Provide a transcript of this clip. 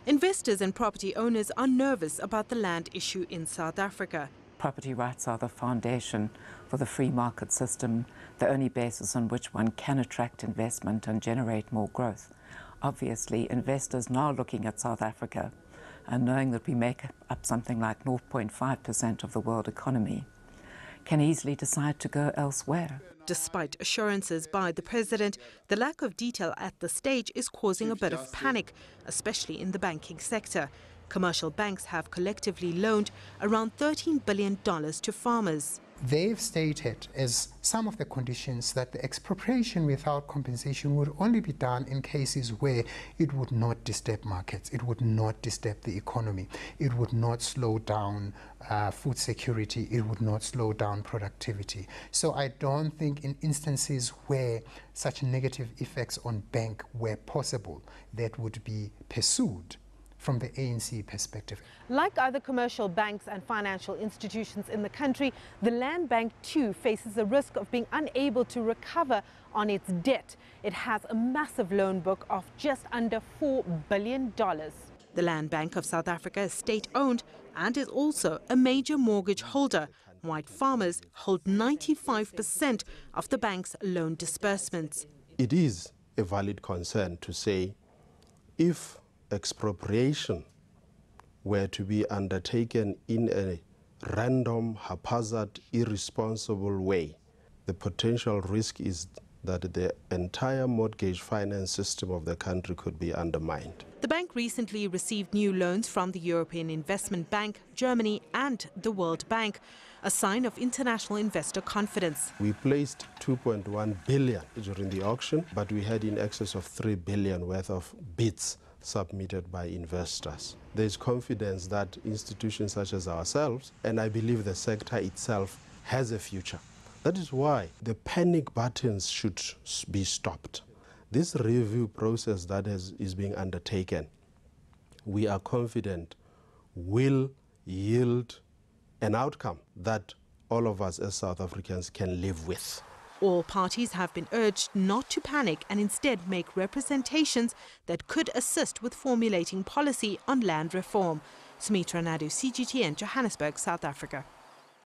Investors and property owners are nervous about the land issue in South Africa. Property rights are the foundation for the free market system, the only basis on which one can attract investment and generate more growth. Obviously, investors now looking at South Africa and knowing that we make up something like 0.5% of the world economy can easily decide to go elsewhere. Despite assurances by the president, the lack of detail at this stage is causing a bit of panic, especially in the banking sector. Commercial banks have collectively loaned around $13 billion to farmers. They've stated as some of the conditions that the expropriation without compensation would only be done in cases where it would not disturb markets, it would not disturb the economy, it would not slow down food security, it would not slow down productivity. So I don't think in instances where such negative effects on bank were possible, that would be pursued from the ANC perspective. Like other commercial banks and financial institutions in the country, the Land Bank too faces the risk of being unable to recover on its debt. It has a massive loan book of just under $4 billion. The Land Bank of South Africa is state-owned and is also a major mortgage holder. White farmers hold 95% of the bank's loan disbursements. It is a valid concern to say if expropriation were to be undertaken in a random, haphazard, irresponsible way, the potential risk is that the entire mortgage finance system of the country could be undermined. The bank recently received new loans from the European Investment Bank, Germany and the World Bank, a sign of international investor confidence. We placed 2.1 billion during the auction, but we had in excess of 3 billion worth of bids submitted by investors. There is confidence that institutions such as ourselves, and I believe the sector itself, has a future. That is why the panic buttons should be stopped. This review process that is being undertaken, we are confident will yield an outcome that all of us as South Africans can live with. All parties have been urged not to panic and instead make representations that could assist with formulating policy on land reform. Sumitra Naidu, CGTN, Johannesburg, South Africa.